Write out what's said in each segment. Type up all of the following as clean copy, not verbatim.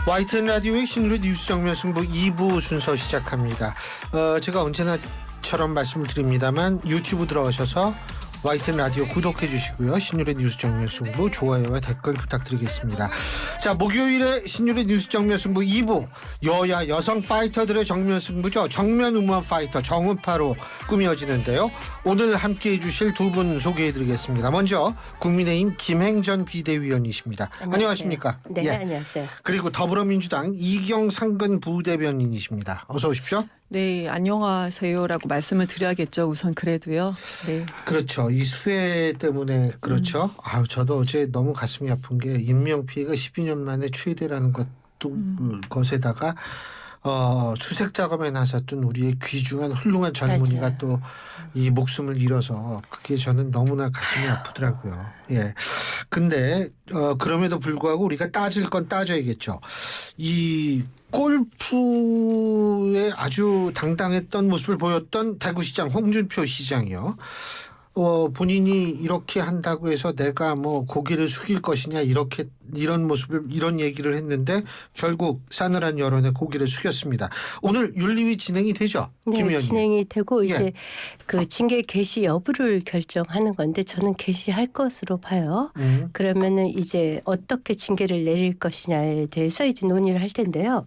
YTN 라디오의 신유리 뉴스 정면 승부 2부 순서 시작합니다. 제가 언제나처럼 말씀을 드립니다만 유튜브 들어가셔서 YTN 라디오 구독해 주시고요. 신유리 뉴스 정면 승부 좋아요와 댓글 부탁드리겠습니다. 자, 목요일에 신유리 뉴스 정면 승부 2부 여야 여성 파이터들의 정면 승부죠. 정면 우먼 파이터 정우파로 꾸며지는데요. 오늘 함께해 주실 두 분 소개해 드리겠습니다. 먼저 국민의힘 김행전 비대위원이십니다. 안녕하십니까? 네, 예. 안녕하세요. 그리고 더불어민주당 이경상근 부대변인이십니다. 어서 오십시오. 네, 안녕하세요라고 말씀을 드려야겠죠. 우선 그래도요. 네. 그렇죠. 이 수해 때문에 그렇죠. 저도 어제 너무 가슴이 아픈 게 인명피해가 12년 만에 최대라는 것도 것에다가 수색 작업에 나섰던 우리의 귀중한 훌륭한 젊은이가 맞아요. 또 이 목숨을 잃어서 그게 저는 너무나 가슴이 아프더라고요. 예. 근데 그럼에도 불구하고 우리가 따질 건 따져야겠죠. 이 골프에 아주 당당했던 모습을 보였던 대구시장 홍준표 시장이요. 본인이 이렇게 한다고 해서 내가 뭐 고개를 숙일 것이냐 이런 모습을 이런 얘기를 했는데 결국 싸늘한 여론에 고개를 숙였습니다. 오늘 윤리위 진행이 되죠, 네, 김 의원님. 진행이 되고 예. 이제 그 징계 개시 여부를 결정하는 건데 저는 개시할 것으로 봐요. 그러면은 이제 어떻게 징계를 내릴 것이냐에 대해서 이제 논의를 할 텐데요.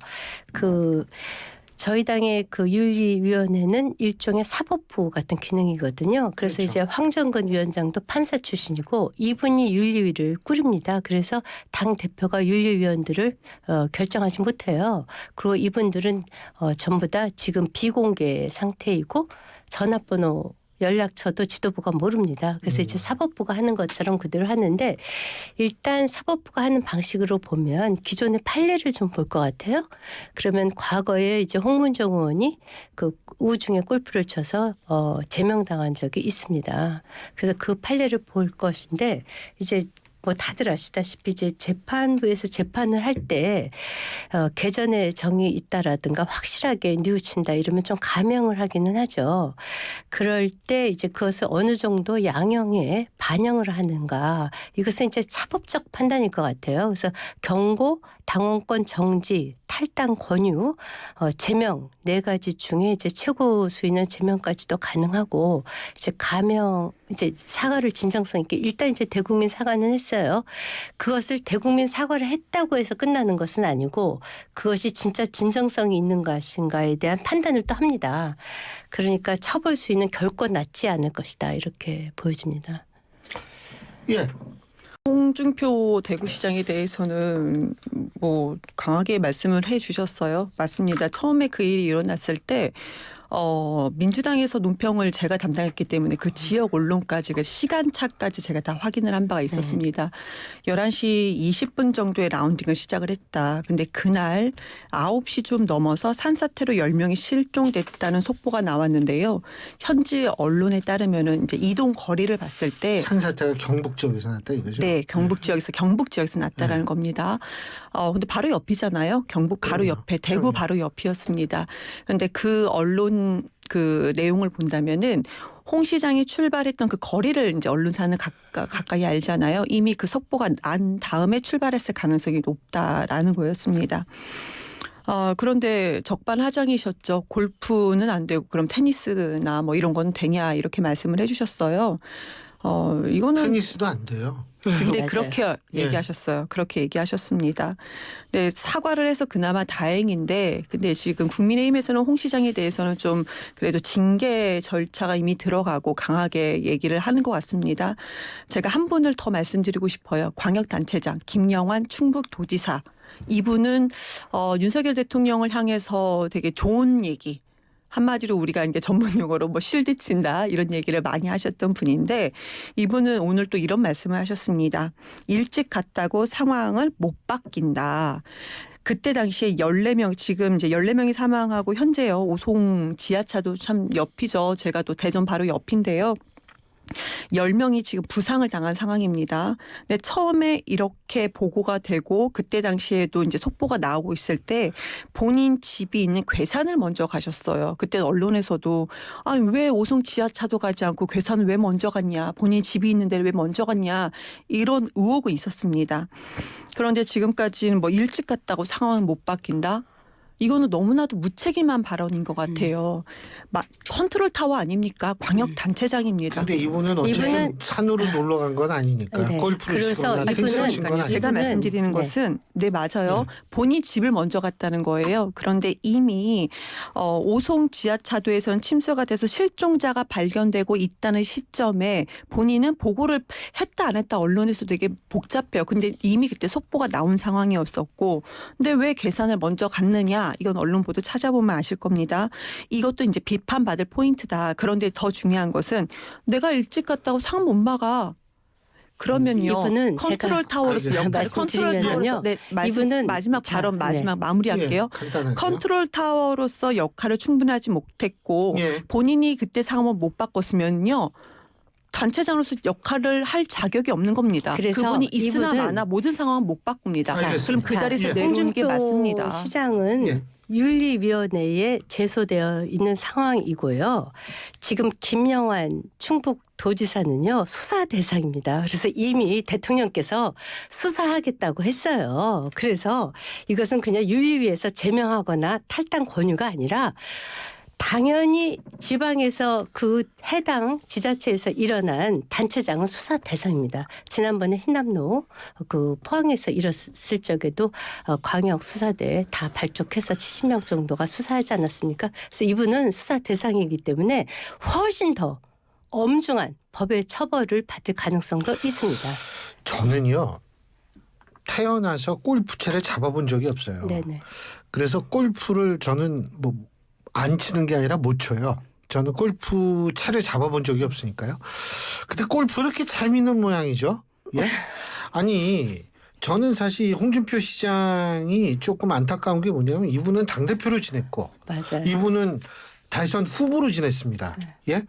저희 당의 그 윤리위원회는 일종의 사법부 같은 기능이거든요. 그래서 그렇죠. 이제 황정근 위원장도 판사 출신이고 이분이 윤리위를 꾸립니다. 그래서 당 대표가 윤리위원들을 결정하지 못해요. 그리고 이분들은 전부 다 지금 비공개 상태이고 전화번호 연락처도 지도부가 모릅니다. 그래서 이제 사법부가 하는 것처럼 그대로 하는데 일단 사법부가 하는 방식으로 보면 기존의 판례를 좀 볼 것 같아요. 그러면 과거에 이제 홍문정 의원이 그 우중에 골프를 쳐서 제명당한 적이 있습니다. 그래서 그 판례를 볼 것인데 이제 뭐 다들 아시다시피 이제 재판부에서 재판을 할 때 개전의 정이 있다라든가 확실하게 뉘우친다 이러면 좀 감형을 하기는 하죠. 그럴 때 이제 그것을 어느 정도 양형에 반영을 하는가 이것은 이제 사법적 판단일 것 같아요. 그래서 경고, 당원권 정지, 탈당 권유, 제명 네 가지 중에 이제 최고 수위는 제명까지도 가능하고 이제 감형 이제 사과를 진정성 있게 일단 이제 대국민 사과는 했어요. 그것을 대국민 사과를 했다고 해서 끝나는 것은 아니고 그것이 진짜 진정성이 있는 것인가에 대한 판단을 또 합니다. 그러니까 처벌 수위는 결코 낮지 않을 것이다 이렇게 보여집니다. 예. 홍준표 대구시장에 대해서는 뭐 강하게 말씀을 해주셨어요. 맞습니다. 처음에 그 일이 일어났을 때 민주당에서 논평을 제가 담당했기 때문에 그 지역 언론까지 그 시간차까지 제가 다 확인을 한 바가 있었습니다. 11시 20분 정도에 라운딩을 시작을 했다. 근데 그날 9시 좀 넘어서 산사태로 10명이 실종됐다는 속보가 나왔는데요. 현지 언론에 따르면은 이제 이동 거리를 봤을 때 산사태가 경북 지역에서 났다 이거죠? 네, 경북 지역에서 났다라는 겁니다. 근데 바로 옆이잖아요. 경북 바로 옆에, 대구 바로 옆이었습니다. 그런데 그 언론 그 내용을 본다면은 홍 시장이 출발했던 그 거리를 이제 언론사는 가까이 알잖아요. 이미 그 속보가 난 다음에 출발했을 가능성이 높다라는 거였습니다. 그런데 적반하장이셨죠. 골프는 안 되고 그럼 테니스나 뭐 이런 건 되냐 이렇게 말씀을 해주셨어요. 이거는 테니스도 안 돼요. 근데 맞아요. 그렇게 예. 얘기하셨어요. 그렇게 얘기하셨습니다. 네, 사과를 해서 그나마 다행인데 근데 지금 국민의힘에서는 홍 시장에 대해서는 좀 그래도 징계 절차가 이미 들어가고 강하게 얘기를 하는 것 같습니다. 제가 한 분을 더 말씀드리고 싶어요. 광역단체장 김영환 충북도지사. 이분은 윤석열 대통령을 향해서 되게 좋은 얘기 한마디로 우리가 이제 전문 용어로 뭐 실드 친다 이런 얘기를 많이 하셨던 분인데 이분은 오늘 또 이런 말씀을 하셨습니다. 일찍 갔다고 상황을 못 바뀐다. 그때 당시에 14명 지금 이제 14명이 사망하고 현재요. 오송 지하차도 참 옆이죠. 제가 또 대전 바로 옆인데요. 10명이 지금 부상을 당한 상황입니다. 근데 처음에 이렇게 보고가 되고 그때 당시에도 이제 속보가 나오고 있을 때 본인 집이 있는 괴산을 먼저 가셨어요. 그때 언론에서도 왜 오송 지하차도 가지 않고 괴산을 왜 먼저 갔냐. 본인 집이 있는 데를 왜 먼저 갔냐. 이런 의혹은 있었습니다. 그런데 지금까지는 뭐 일찍 갔다고 상황은 못 바뀐다. 이거는 너무나도 무책임한 발언인 것 같아요. 컨트롤 타워 아닙니까? 광역 단체장입니다. 근데 이분은 어쨌든 산으로 놀러 간 건 아니니까 네. 골프를 그래서 치거나 테니스를 친 건 이분은 아니니까. 제가 말씀드리는 것은 맞아요. 본인 집을 먼저 갔다는 거예요. 그런데 이미 오송 지하차도에서는 침수가 돼서 실종자가 발견되고 있다는 시점에 본인은 보고를 했다 안 했다 언론에서 되게 복잡해요. 근데 이미 그때 속보가 나온 상황이었었고 근데 왜 괴산을 먼저 갔느냐 이건 언론 보도 찾아보면 아실 겁니다. 이것도 이제 비판받을 포인트다. 그런데 더 중요한 것은 내가 일찍 갔다고 상 못 막아. 그러면요. 이분은 컨트롤 타워로서 역할 컨트롤 타워로서 이분은 마지막 발언 마무리할게요. 간단하게요. 컨트롤 타워로서 역할을 충분히 하지 못했고 본인이 그때 상황을 못 바꿨으면요. 단체장으로서 역할을 할 자격이 없는 겁니다. 그래서 그분이 있으나 마나 모든 상황은 못 바꿉니다. 그럼 그 자리에서 내려오는 게 맞습니다. 시장은 윤리위원회에 제소되어 있는 상황이고요. 지금 김영환 충북도지사는요. 수사 대상입니다. 그래서 이미 대통령께서 수사하겠다고 했어요. 그래서 이것은 그냥 윤리위에서 제명하거나 탈당 권유가 아니라 당연히 지방에서 그 해당 지자체에서 일어난 단체장은 수사 대상입니다. 지난번에 흰남노 그 포항에서 일었을 적에도 광역 수사대 다 발족해서 70명 정도가 수사하지 않았습니까? 그래서 이분은 수사 대상이기 때문에 훨씬 더 엄중한 법의 처벌을 받을 가능성도 있습니다. 저는요. 태어나서 골프채를 잡아본 적이 없어요. 네네. 그래서 골프를 저는 안 치는 게 아니라 못 쳐요. 저는 골프 채를 잡아본 적이 없으니까요. 근데 골프를 이렇게 잘 미는 모양이죠. 예? 아니 저는 사실 홍준표 시장이 조금 안타까운 게 뭐냐면 이분은 당대표로 지냈고 맞아요. 이분은 대선 후보로 지냈습니다. 예?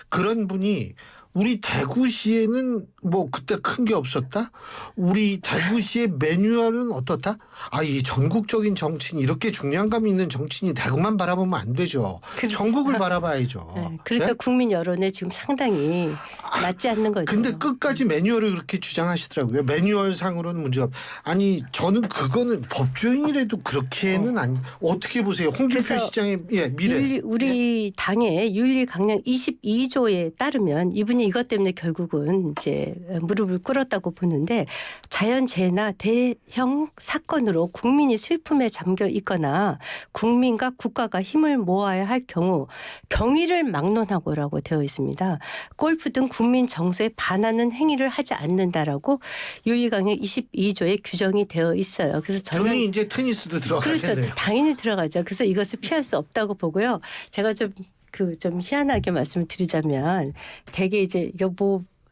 그런 분이 우리 대구시에는 그때 큰 게 없었다? 우리 대구시의 매뉴얼은 어떻다? 이 전국적인 정치인 이렇게 중량감 있는 정치인이 대구만 바라보면 안 되죠. 그렇죠. 전국을 바라봐야죠. 네, 그래서 네? 국민 여론에 지금 상당히 맞지 않는 거죠. 근데 끝까지 매뉴얼을 그렇게 주장하시더라고요. 매뉴얼 상으로는 문제가 아니 저는 그거는 법조인이라도 그렇게는 어떻게 보세요? 홍준표 시장의 미래. 우리 당의 윤리 강령 22조에 따르면 이분이 이것 때문에 결국은 이제 무릎을 꿇었다고 보는데 자연재해나 대형 사건으로 국민이 슬픔에 잠겨 있거나 국민과 국가가 힘을 모아야 할 경우 경위를 막론하고라고 되어 있습니다. 골프 등 국민 정서에 반하는 행위를 하지 않는다라고 윤리강령 22조에 규정이 되어 있어요. 그래서 저는 이제 테니스도 들어가겠네요. 그렇죠. 당연히 들어가죠. 그래서 이것을 피할 수 없다고 보고요. 제가 좀 희한하게 말씀을 드리자면 되게 이제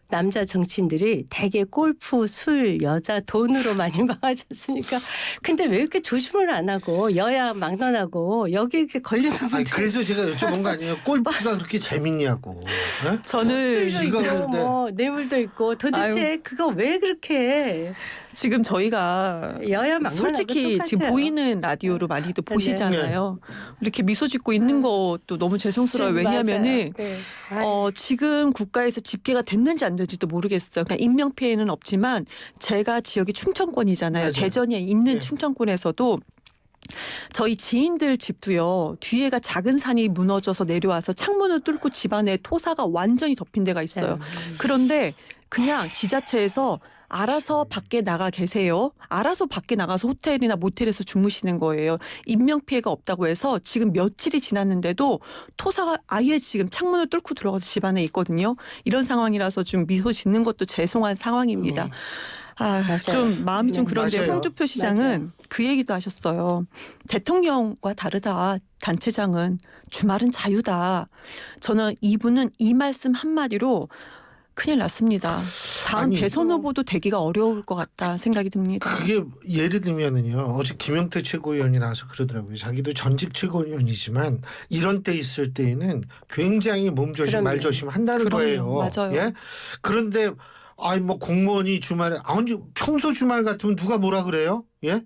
남자 정치인들이 대개 골프, 술, 여자, 돈으로 많이 망하지 않습니까? 근데 왜 이렇게 조심을 안 하고 여야 막론하고 여기 이렇게 걸리는 분들. 그래서 제가 여쭤본 거 아니에요. 골프가 그렇게 재밌냐고. 네? 저는 술도 있고 뇌물도 있고 도대체 그거 왜 그렇게 지금 저희가 여야 막론하고 솔직히 똑같아요. 지금 보이는 라디오로 많이도 보시잖아요. 이렇게 미소 짓고 있는 것도 너무 죄송스러워요. 왜냐하면은 지금 국가에서 집계가 됐는지 안 됐는지도 모르겠어요. 그냥 인명 피해는 없지만 제가 지역이 충청권이잖아요. 맞아요. 대전에 있는 충청권에서도 저희 지인들 집도요. 뒤에가 작은 산이 무너져서 내려와서 창문을 뚫고 집안에 토사가 완전히 덮인 데가 있어요. 그런데 그냥 지자체에서 알아서 밖에 나가 계세요. 알아서 밖에 나가서 호텔이나 모텔에서 주무시는 거예요. 인명피해가 없다고 해서 지금 며칠이 지났는데도 토사가 아예 지금 창문을 뚫고 들어가서 집안에 있거든요. 이런 상황이라서 좀 미소 짓는 것도 죄송한 상황입니다. 좀 마음이 좀 그런데 맞아요. 홍준표 시장은 그 얘기도 하셨어요. 대통령과 다르다. 단체장은 주말은 자유다. 저는 이분은 이 말씀 한마디로 큰일 났습니다. 다음 아니, 대선 후보도 되기가 어려울 것 같다 생각이 듭니다. 그게 예를 들면은요. 어제 김영태 최고위원이 나와서 그러더라고요. 자기도 전직 최고위원이지만 이런 때 있을 때에는 굉장히 몸조심 그럼요. 말조심 한다는 그럼요. 거예요. 맞아요. 예? 그런데 아니 뭐 공무원이 주말에 평소 주말 같으면 누가 뭐라 그래요? 예?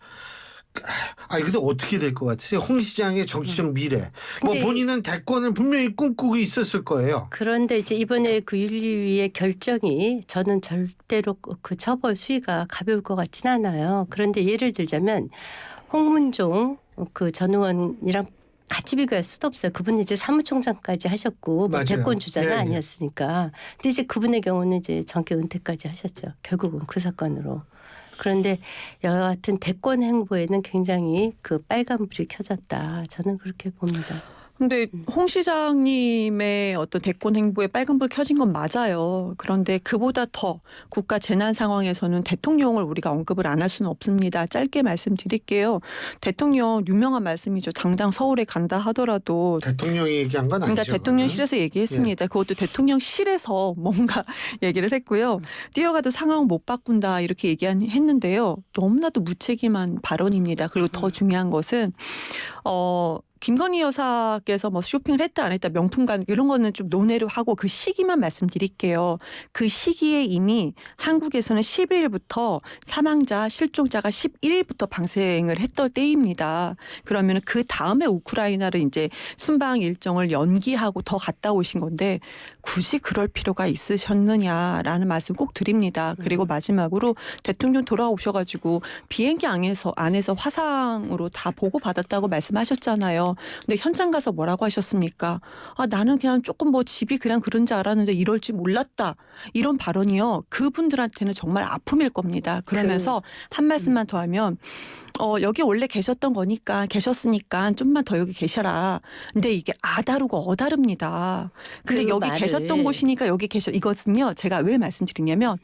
아니 근데 어떻게 될 것 같으세요? 홍 시장의 정치적 미래. 뭐 근데 본인은 대권을 분명히 꿈꾸고 있었을 거예요. 그런데 이제 이번에 그 윤리위의 결정이 저는 절대로 그 처벌 수위가 가벼울 것 같진 않아요. 그런데 예를 들자면 홍문종 그 전 의원이랑 같이 비교할 수도 없어요. 그분이 이제 사무총장까지 하셨고 뭐 맞아요. 대권 주자는 예, 예. 아니었으니까. 근데 이제 그분의 경우는 이제 정계 은퇴까지 하셨죠. 결국은 그 사건으로. 그런데 여하튼 대권 행보에는 굉장히 그 빨간불이 켜졌다. 저는 그렇게 봅니다. 근데 홍 시장님의 어떤 대권 행보에 빨간불 켜진 건 맞아요. 그런데 그보다 더 국가 재난 상황에서는 대통령을 우리가 언급을 안 할 수는 없습니다. 짧게 말씀드릴게요. 대통령 유명한 말씀이죠. 당장 서울에 간다 하더라도 대통령이 얘기한 건 아니죠. 그러니까 대통령실에서 얘기했습니다. 그것도 대통령실에서 뭔가 얘기를 했고요. 뛰어가도 상황 못 바꾼다 이렇게 얘기했는데요. 너무나도 무책임한 발언입니다. 그리고 더 중요한 것은 김건희 여사께서 뭐 쇼핑을 했다 안 했다 명품관 이런 거는 좀 논외로 하고 그 시기만 말씀드릴게요. 그 시기에 이미 한국에서는 11일부터 사망자 실종자가 11일부터 방생을 했던 때입니다. 그러면 그 다음에 우크라이나를 이제 순방 일정을 연기하고 더 갔다 오신 건데 굳이 그럴 필요가 있으셨느냐라는 말씀 꼭 드립니다. 그리고 마지막으로 대통령 돌아오셔가지고 비행기 안에서 화상으로 다 보고받았다고 말씀하셨잖아요. 근데 현장 가서 뭐라고 하셨습니까? 아, 나는 그냥 조금 뭐 집이 그냥 그런 줄 알았는데 이럴지 몰랐다. 이런 발언이요. 그분들한테는 정말 아픔일 겁니다. 그러면서 한 말씀만 더 하면 여기 원래 계셨으니까 좀만 더 여기 계셔라. 근데 이게 아다르고 어다릅니다. 근데 그 여기 말을 계셨던 곳이니까 여기 이것은요. 제가 왜 말씀드리냐면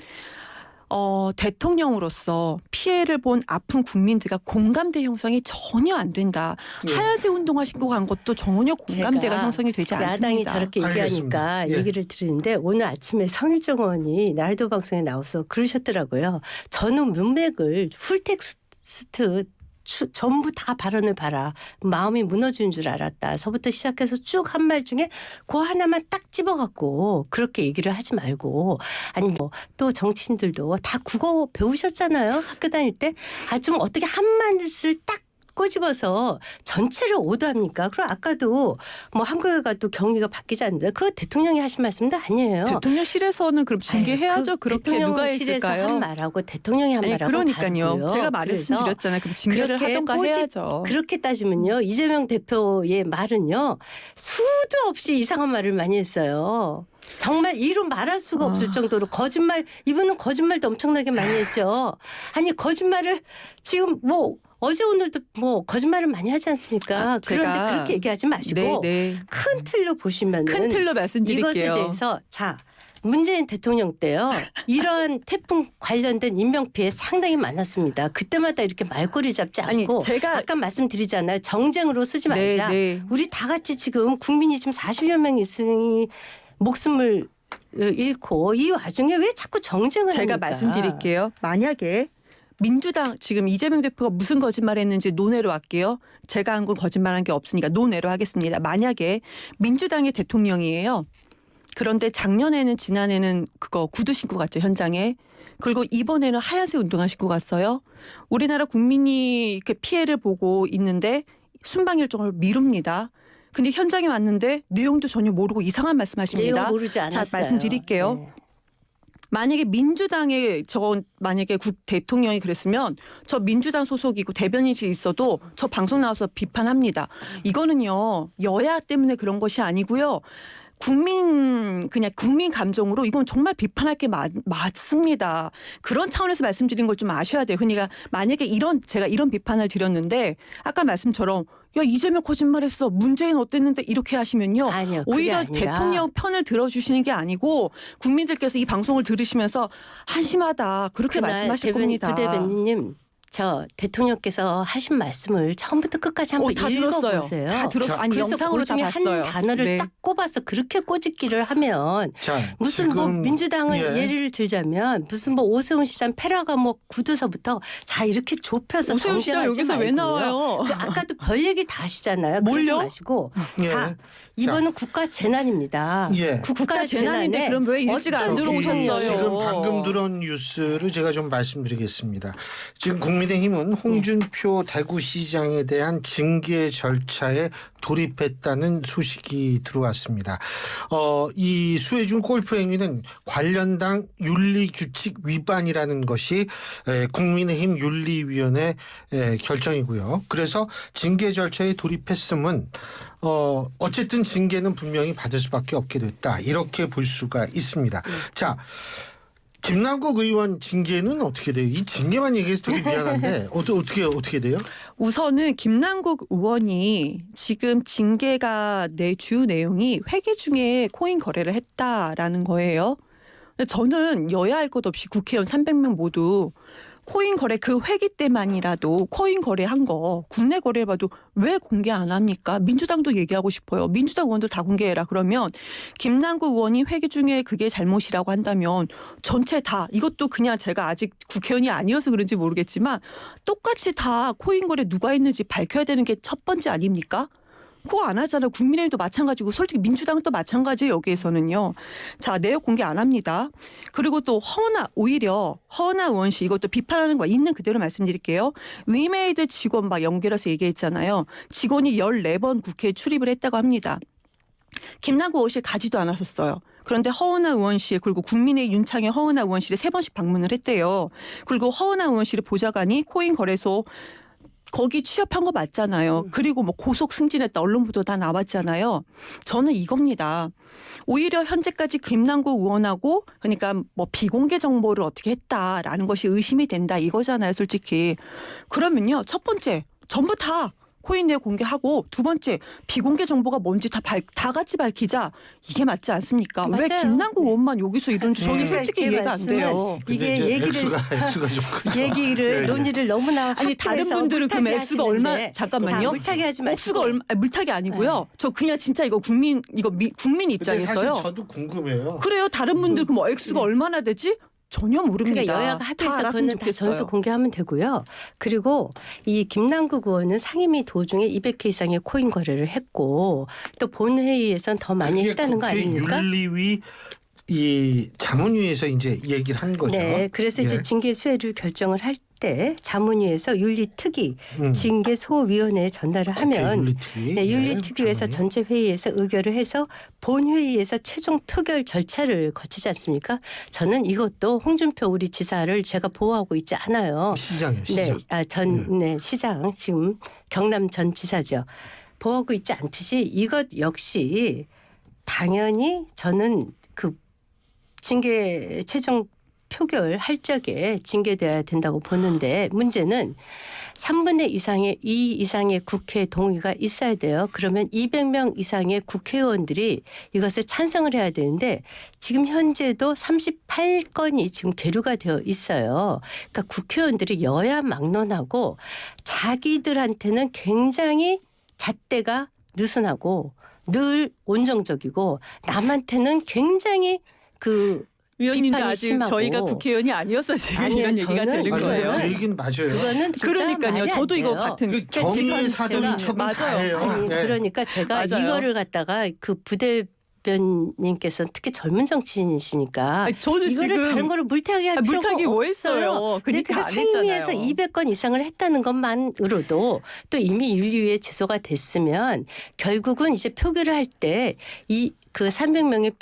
대통령으로서 피해를 본 아픈 국민들과 공감대 형성이 전혀 안 된다. 예. 하얀색 운동화 신고 간 것도 전혀 공감대가 제가 형성이 되지 않습니다. 야당이 저렇게 알겠습니다. 얘기하니까 예. 얘기를 드리는데 오늘 아침에 성일종 의원이 날도 방송에 나와서 그러셨더라고요. 저는 문맥을 풀텍스트 전부 다 발언을 봐라. 마음이 무너지는 줄 알았다. 서부터 시작해서 쭉 한 말 중에 그 하나만 딱 집어갖고 그렇게 얘기를 하지 말고 아니 뭐 또 정치인들도 다 국어 배우셨잖아요. 학교 다닐 때. 아 좀 어떻게 한 말을 딱 꼬집어서 전체를 오도합니까? 그리고 아까도 뭐 한국에 가도 경위가 바뀌지 않는데 그거 대통령이 하신 말씀도 아니에요. 대통령실에서는 그럼 징계해야죠. 아유, 그렇게 누가 했을까요? 한 말하고 대통령이 한 아니, 말하고 그러니까요. 다르고요. 제가 그래서 말씀드렸잖아요. 그럼 징계를 그렇게 하던가 해야죠. 그렇게 따지면요. 이재명 대표의 말은요. 수도 없이 이상한 말을 많이 했어요. 정말 이루 말할 수가 없을 정도로 거짓말 이분은 거짓말도 엄청나게 많이 했죠. 아니 거짓말을 지금 뭐 어제 오늘도 뭐 거짓말을 많이 하지 않습니까? 그런데 그렇게 얘기하지 마시고 큰 틀로 보시면 큰 틀로 말씀드릴게요. 이것에 대해서 자 문재인 대통령 때요. 이러한 태풍 관련된 인명피해 상당히 많았습니다. 그때마다 이렇게 말꼬리 잡지 않고 아니, 제가 아까 말씀드리잖아요. 정쟁으로 쓰지 말자. 우리 다 같이 지금 국민이 지금 40여 명 있으니 목숨을 잃고 이 와중에 왜 자꾸 정쟁을 제가 합니까? 말씀드릴게요. 만약에 민주당 지금 이재명 대표가 무슨 거짓말했는지 논외로 할게요. 제가 한 건 거짓말한 게 없으니까 논외로 하겠습니다. 만약에 민주당의 대통령이에요. 그런데 지난해는 그거 구두 신고 갔죠 현장에. 그리고 이번에는 하얀색 운동화 신고 갔어요. 우리나라 국민이 이렇게 피해를 보고 있는데 순방 일정을 미룹니다. 근데 현장에 왔는데 내용도 전혀 모르고 이상한 말씀하십니다. 내용 모르지 않았어요. 자, 말씀드릴게요. 네. 만약에 만약에 국 대통령이 그랬으면 저 민주당 소속이고 대변인실이 있어도 저 방송 나와서 비판합니다. 이거는요 여야 때문에 그런 것이 아니고요. 국민 감정으로 이건 정말 비판할 게 맞습니다. 그런 차원에서 말씀드린 걸 좀 아셔야 돼요. 그러니까 만약에 제가 이런 비판을 드렸는데 아까 말씀처럼 야 이재명 거짓말했어 문재인 어땠는데 이렇게 하시면요. 아니요, 오히려 아니라. 대통령 편을 들어주시는 게 아니고 국민들께서 이 방송을 들으시면서 한심하다 그렇게 말씀하실 겁니다. 부대변인님 저 대통령께서 하신 말씀을 처음부터 끝까지 한번 다 들었어요. 읽어보세요. 다 들었어요. 아니 그래서 영상으로 그 다 중에 봤어요. 한 단어를 네. 딱 꼽아서 그렇게 꼬집기를 하면 자, 무슨 뭐 지금, 민주당은 예. 예를 들자면 무슨 뭐 오세훈 시장 패라가 뭐 구두서부터 자 이렇게 좁혀서 오세훈 시장 정쟁하지 여기서 왜 말고요. 나와요? 그 아까도 별 얘기 다 하시잖아요. 그러지 뭘요? 마시고 예. 자 이번은 국가 재난입니다. 예. 국가 재난인데 재난에 그럼 왜 일찍 안 저기 들어오셨어요? 지금 방금 들어온 뉴스를 제가 좀 말씀드리겠습니다. 지금 국민의힘은 홍준표 대구시장에 대한 징계 절차에 돌입했다는 소식이 들어왔습니다. 이 수혜준 골프 행위는 관련 당 윤리규칙 위반이라는 것이 국민의힘 윤리위원회 결정이고요. 그래서 징계 절차에 돌입했음은 어쨌든 징계는 분명히 받을 수밖에 없게 됐다. 이렇게 볼 수가 있습니다. 자, 김남국 의원 징계는 어떻게 돼요? 이 징계만 얘기해서 되게 미안한데 어떻게 돼요? 우선은 김남국 의원이 지금 징계가 주 내용이 회계 중에 코인 거래를 했다라는 거예요. 근데 저는 여야 할 것 없이 국회의원 300명 모두 코인 거래 그 회기 때만이라도 코인 거래한 거 국내 거래해봐도 왜 공개 안 합니까? 민주당도 얘기하고 싶어요. 민주당 의원도 다 공개해라. 그러면 김남국 의원이 회기 중에 그게 잘못이라고 한다면 전체 다 이것도 그냥 제가 아직 국회의원이 아니어서 그런지 모르겠지만 똑같이 다 코인 거래 누가 했는지 밝혀야 되는 게 첫 번째 아닙니까? 그거 안 하잖아요. 국민의힘도 마찬가지고 솔직히 민주당도 마찬가지예요. 여기에서는요. 자, 내역 공개 안 합니다. 그리고 또 오히려 허은하 의원실 이것도 비판하는 거 있는 그대로 말씀드릴게요. 위메이드 직원 막 연결해서 얘기했잖아요. 직원이 14번 국회에 출입을 했다고 합니다. 김남국 의원실 가지도 않았었어요. 그런데 허은하 의원실 그리고 국민의 윤창현 허은하 의원실에 3번씩 방문을 했대요. 그리고 허은하 의원실의 보좌관이 코인 거래소 거기 취업한 거 맞잖아요. 그리고 뭐 고속 승진했다 언론 보도 다 나왔잖아요. 저는 이겁니다. 오히려 현재까지 김남국 의원하고 그러니까 뭐 비공개 정보를 어떻게 했다라는 것이 의심이 된다 이거잖아요. 솔직히. 그러면요. 첫 번째 전부 다 코인 내역 공개하고 두 번째 비공개 정보가 뭔지 다 같이 밝히자. 이게 맞지 않습니까? 맞아요. 왜 김남국 의원만 여기서 이런지 저는 그러니까 솔직히 제 이해가 안 돼요. 이게 근데 이제 얘기를 액수가 좀 크죠. 얘기를 예. 논의를 너무나 아니 다른 확대해서 분들은 그럼 물타기 액수가 하시는데 얼마 잠깐만요. 자, 물타기 하지 마시고 액수가 얼마 물타기 아니고요. 저 그냥 진짜 이거 국민 근데 입장에서요. 사실 저도 궁금해요. 그래요. 다른 분들 그럼 액수가 얼마나 되지? 전혀 모릅니다. 그러니까 여야가 다 합의해서 알았으면 그거는 다 좋겠어요. 전수 공개하면 되고요. 그리고 이 김남국 의원은 상임위 도중에 200회 이상의 코인 거래를 했고 또 본회의에선 더 많이 그게 했다는 거 국회 아닙니까? 윤리위 이 자문위에서 이제 얘기를 한 거죠. 네, 그래서 이제 예. 징계 수혜를 결정을 할 때 자문위에서 윤리특위 징계 소위원회에 전달을 하면 윤리특위. 네, 예, 윤리특위에서 자문위. 전체 회의에서 의결을 해서 본회의에서 최종 표결 절차를 거치지 않습니까? 저는 이것도 홍준표 우리 지사를 제가 보호하고 있지 않아요. 시장이요. 네, 시장. 네, 시장 지금 경남 전 지사죠. 보호하고 있지 않듯이 이것 역시 당연히 저는 그 징계 최종 표결할 적에 징계돼야 된다고 보는데 문제는 3분의 2 이상의 국회 동의가 있어야 돼요. 그러면 200명 이상의 국회의원들이 이것에 찬성을 해야 되는데 지금 현재도 38건이 지금 계류가 되어 있어요. 그러니까 국회의원들이 여야 막론하고 자기들한테는 굉장히 잣대가 느슨하고 늘 온정적이고 남한테는 굉장히 위원님도 비판이 아직 심하고. 저희가 국회의원이 아니어서 지금 아니요, 이런 얘기가 저는 되는 아니, 거예요. 그 얘기는 맞아요. 그거는 진짜 그러니까요. 말이 안 저도 이거 돼요. 같은 그 그러니까 정의의 지금 사도인 제가- 척은 다 맞아요. 해요. 아니, 예. 그러니까 제가 맞아요. 이거를 갖다가 그 부대변님께서 특히 젊은 정치인이시니까 아니, 저는 이거를 지금 다른 거를 물타기 할 필요가 물타기 뭐 없어요. 했어요. 그러니까 안 상임위에서 했잖아요. 200건 이상을 했다는 것만으로도 또 이미 윤리위에 제소가 됐으면 결국은 이제 표결을 할 때 그 300명의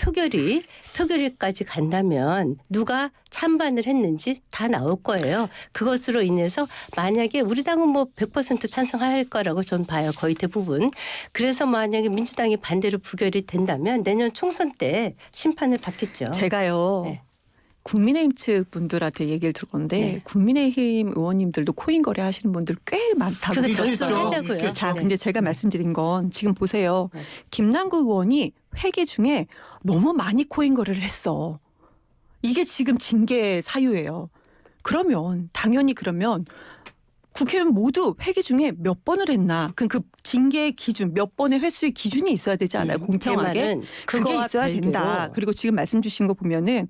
표결일까지 간다면 누가 찬반을 했는지 다 나올 거예요. 그것으로 인해서 만약에 우리 당은 뭐 100% 찬성할 거라고 전 봐요. 거의 대부분. 그래서 만약에 민주당이 반대로 부결이 된다면 내년 총선 때 심판을 받겠죠. 제가요. 네. 국민의힘 측 분들한테 얘기를 들었는데 네. 국민의힘 의원님들도 코인 거래하시는 분들 꽤 많다고 그거 들었어요. 접수하자고요. 있겠죠. 자, 네. 근데 제가 말씀드린 건 지금 보세요. 네. 김남국 의원이 회계 중에 너무 많이 코인 거래를 했어. 이게 지금 징계 사유예요. 그러면 당연히 국회의원 모두 회기 중에 몇 번을 했나 그 징계의 기준 몇 번의 횟수의 기준이 있어야 되지 않아요? 공평하게 제 말은 그게 그거와 있어야 된다. 별개로 그리고 지금 말씀 주신 거 보면은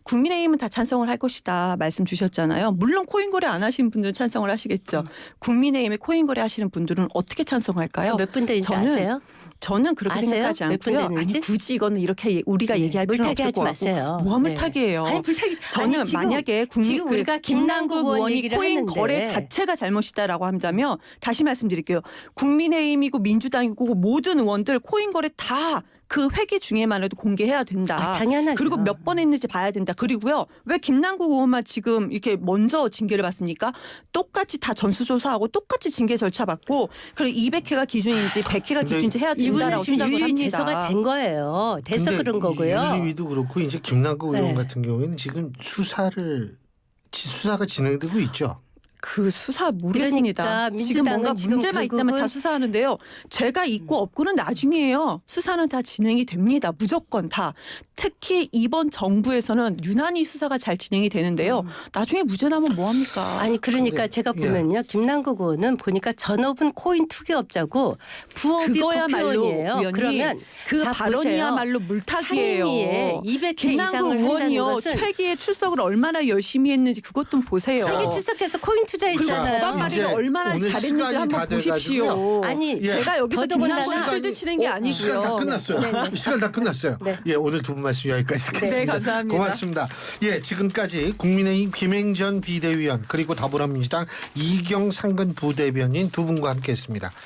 국민의힘은 다 찬성을 할 것이다 말씀 주셨잖아요. 물론 코인 거래 안 하신 분들은 찬성을 하시겠죠. 국민의힘에 코인 거래 하시는 분들은 어떻게 찬성할까요? 몇 분 되는지 저는 아세요? 저는 그렇게 아세요? 생각하지 몇 분 않고요. 됐는지? 아니 굳이 이거는 이렇게 우리가 얘기할 필요는 물타기 없을 하지 것 같고 마세요. 뭐가 네. 물타기예요. 아니, 물타기. 저는 아니, 지금, 만약에 지금 우리가 김남국 의원 얘기를 코인 하는데. 거래 자체가 잘못이다라고 한다면 다시 말씀드릴게요. 국민의힘이고 민주당이고 모든 의원들 코인 거래 다 그 회기 중에만 해도 공개해야 된다. 당연하죠. 그리고 몇 번 했는지 봐야 된다. 그리고요. 왜 김남국 의원만 지금 이렇게 먼저 징계를 받습니까? 똑같이 다 전수조사하고 똑같이 징계 절차 받고 그리고 200회가 기준인지 100회가 근데 기준인지 해야 이분은 된다라고 지금 생각을 윤리 합니다. 제소가 된 거예요. 돼서 근데 그런 거고요. 윤리위도 그렇고 이제 김남국 의원 네. 같은 경우에는 지금 수사가 진행되고 있죠. 그 수사 모르겠습니다. 그러니까 지금 뭔가 민주당은 지금 문제만 있다면 다 결국은- 수사하는데요. 죄가 있고 없고는 나중이에요. 수사는 다 진행이 됩니다. 무조건 다. 특히 이번 정부에서는 유난히 수사가 잘 진행이 되는데요. 나중에 무죄 나면 뭐합니까? 아니 그러니까 근데, 제가 예. 보면요. 김남국 의원은 보니까 전업은 코인 투기업자고 부업이 그거야말로 국회의원이에요. 의원님, 그러면 그 자, 발언이야말로 물타기예요. 상임위에 200회 김남국 이상을 한다는 의원이요. 것은 퇴기에 출석을 얼마나 열심히 했는지 그것 좀 보세요. 자, 세계 출석해서 코인 그리고 투자했잖아요. 법안 발의를 이제 얼마나 오늘 잘했는지 시간이 다 한번 보십시오. 돼가지고요. 아니 예. 제가 여기서 더더군다나 김남국 술 드시는 게 아니고요. 시간 다 끝났어요. 네, 네. 시간 다 끝났어요. 네. 예, 오늘 두 분 말씀 여기까지 듣겠습니다. 네, 감사합니다. 고맙습니다. 예, 지금까지 국민의힘 김행전 비대위원 그리고 더불어민주당 이경 상근 부대변인 두 분과 함께했습니다.